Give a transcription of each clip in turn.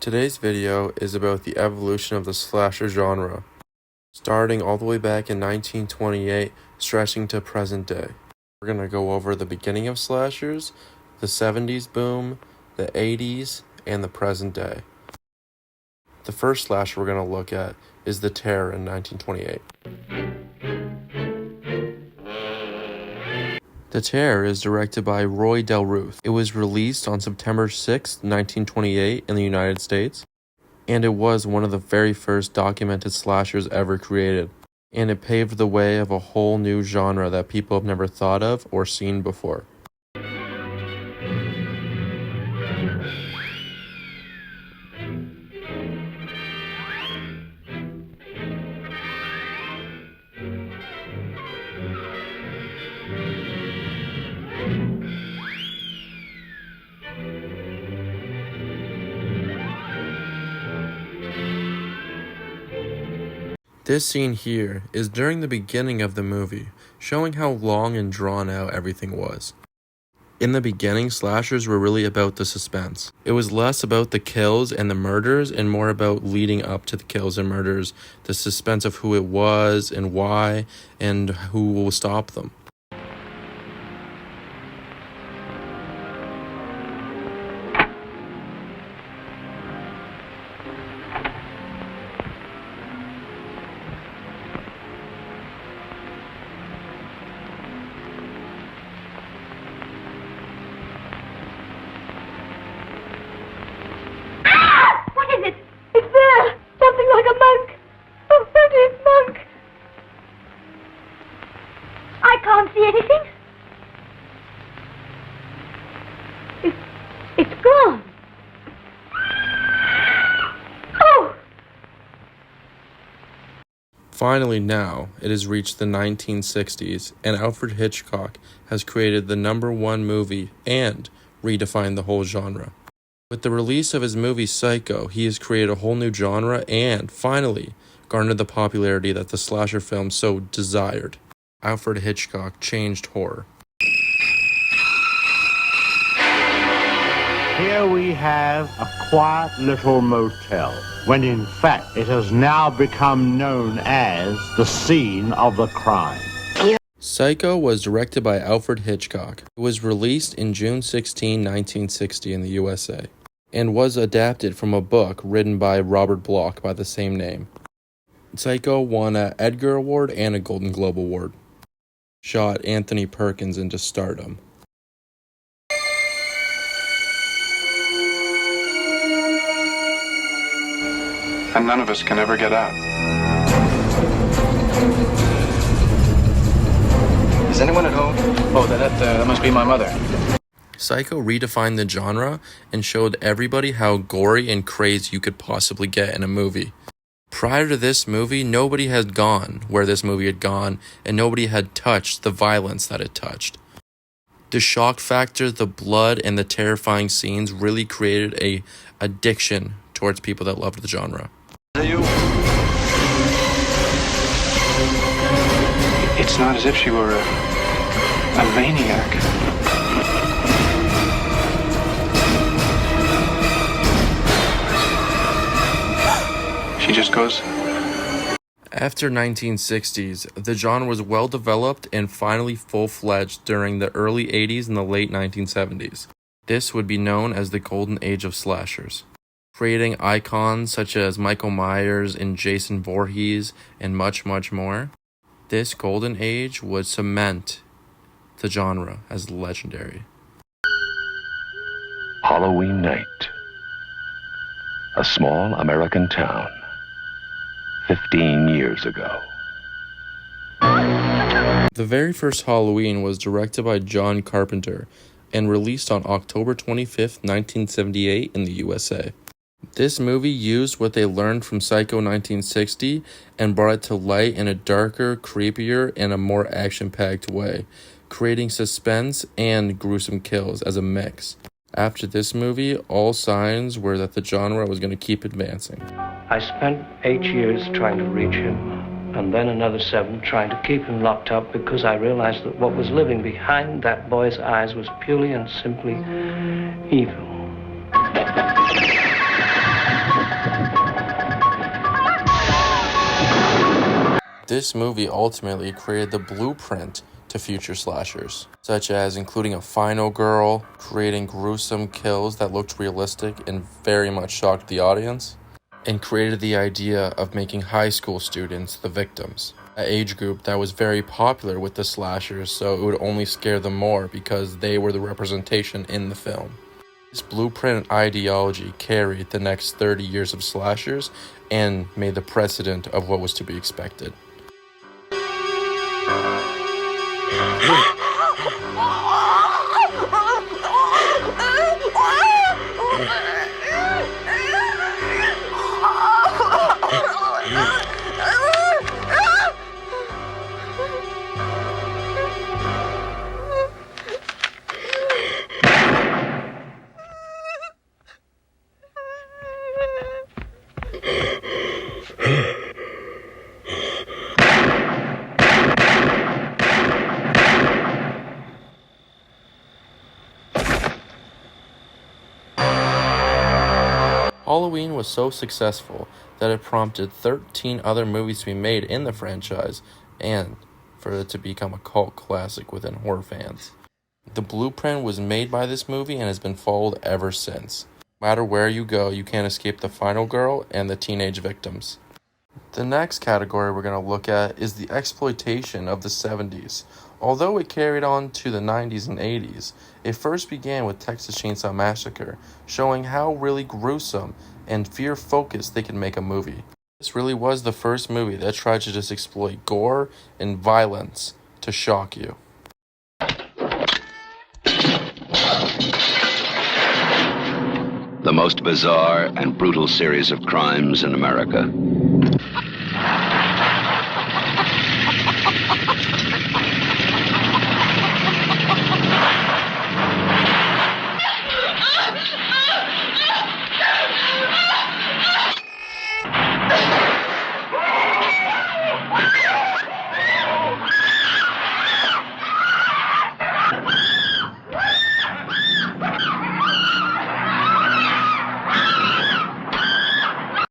Today's video is about the evolution of the slasher genre, starting all the way back in 1928, stretching to present day. We're going to go over the beginning of slashers, the 70s boom, the 80s, and the present day. The first slasher we're going to look at is The Terror in 1928. The Terror is directed by Roy Del Ruth. It was released on September 6, 1928 in the United States, and it was one of the very first documented slashers ever created, and it paved the way of a whole new genre that people have never thought of or seen before. This scene here is during the beginning of the movie, showing how long and drawn out everything was. In the beginning, slashers were really about the suspense. It was less about the kills and the murders and more about leading up to the kills and murders, the suspense of who it was and why and who will stop them. I can't see anything. It's gone. Oh! Finally now, it has reached the 1960s, and Alfred Hitchcock has created the #1 movie and redefined the whole genre. With the release of his movie Psycho, he has created a whole new genre and, finally, garnered the popularity that the slasher film so desired. Alfred Hitchcock changed horror. Here we have a quiet little motel, when in fact it has now become known as the scene of the crime. Psycho was directed by Alfred Hitchcock. It was released in June 16, 1960 in the USA, and was adapted from a book written by Robert Bloch by the same name. Psycho won an Edgar Award and a Golden Globe Award. Shot Anthony Perkins into stardom. And none of us can ever get out. Is anyone at home? Oh, that must be my mother. Psycho redefined the genre and showed everybody how gory and crazy you could possibly get in a movie. Prior to this movie, nobody had gone where this movie had gone, and nobody had touched the violence that it touched. The shock factor, the blood, and the terrifying scenes really created an addiction towards people that loved the genre. Are you? It's not as if she were a maniac. She just goes. After 1960s, the genre was well developed and finally full-fledged during the early 80s and the late 1970s. This would be known as the golden age of slashers, creating icons such as Michael Myers and Jason Voorhees and much, much more. This golden age would cement the genre as legendary. Halloween night. A small American town. 15 years ago. The very first Halloween was directed by John Carpenter and released on October 25, 1978 in the USA. This movie used what they learned from Psycho 1960 and brought it to light in a darker, creepier, and a more action-packed way, creating suspense and gruesome kills as a mix. After this movie, all signs were that the genre was going to keep advancing. I spent 8 years trying to reach him, and then another 7 trying to keep him locked up because I realized that what was living behind that boy's eyes was purely and simply evil. This movie ultimately created the blueprint to future slashers, such as including a final girl, creating gruesome kills that looked realistic and very much shocked the audience, and created the idea of making high school students the victims, an age group that was very popular with the slashers, so it would only scare them more because they were the representation in the film. This blueprint ideology carried the next 30 years of slashers and made the precedent of what was to be expected. Halloween was so successful that it prompted 13 other movies to be made in the franchise and for it to become a cult classic within horror fans. The blueprint was made by this movie and has been followed ever since. No matter where you go, you can't escape the final girl and the teenage victims. The next category we're going to look at is the exploitation of the 70s. Although it carried on to the 90s and 80s, it first began with Texas Chainsaw Massacre, showing how really gruesome and fear-focused they could make a movie. This really was the first movie that tried to just exploit gore and violence to shock you. The most bizarre and brutal series of crimes in America.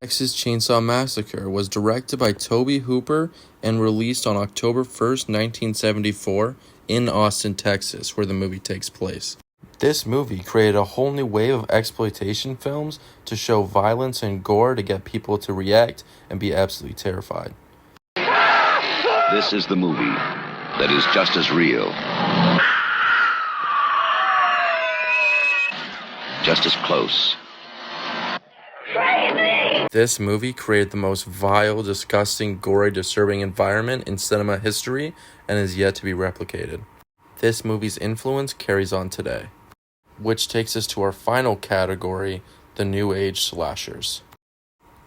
Texas Chainsaw Massacre was directed by Tobe Hooper and released on October 1st, 1974 in Austin, Texas, where the movie takes place. This movie created a whole new wave of exploitation films to show violence and gore to get people to react and be absolutely terrified. This is the movie that is just as real, just as close. This movie created the most vile, disgusting, gory, disturbing environment in cinema history and is yet to be replicated. This movie's influence carries on today, which takes us to our final category, the New Age slashers.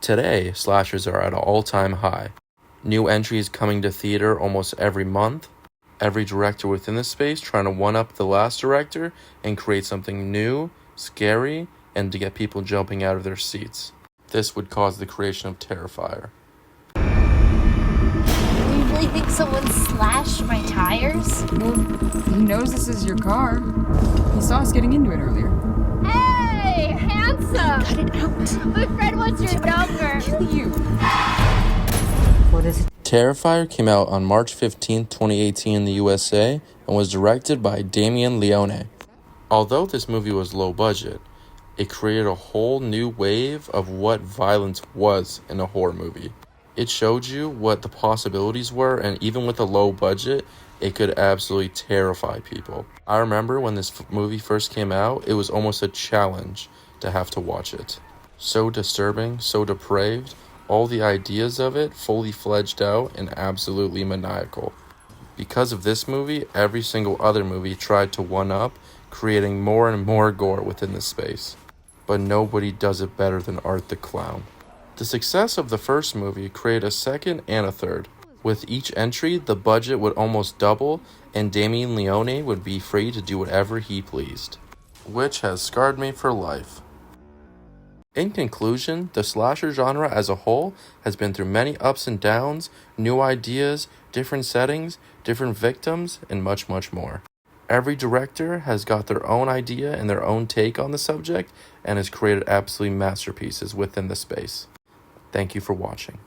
Today, slashers are at an all-time high. New entries coming to theater almost every month. Every director within the space trying to one-up the last director and create something new, scary, and to get people jumping out of their seats. This would cause the creation of Terrifier. You really think someone slashed my tires? Well, he knows this is your car. He saw us getting into it earlier. Hey, handsome! Cut it out. My friend wants your number. Kill you. What is it? Terrifier came out on March 15, 2018 in the USA and was directed by Damien Leone. Although this movie was low budget, it created a whole new wave of what violence was in a horror movie. It showed you what the possibilities were, and even with a low budget, it could absolutely terrify people. I remember when this movie first came out, it was almost a challenge to have to watch it. So disturbing, so depraved, all the ideas of it fully fledged out and absolutely maniacal. Because of this movie, every single other movie tried to one-up, creating more and more gore within the space. But nobody does it better than Art the Clown. The success of the first movie created a second and a third. With each entry, the budget would almost double, and Damien Leone would be free to do whatever he pleased, which has scarred me for life. In conclusion, the slasher genre as a whole has been through many ups and downs, new ideas, different settings, different victims, and much, much more. Every director has got their own idea and their own take on the subject and has created absolute masterpieces within the space. Thank you for watching.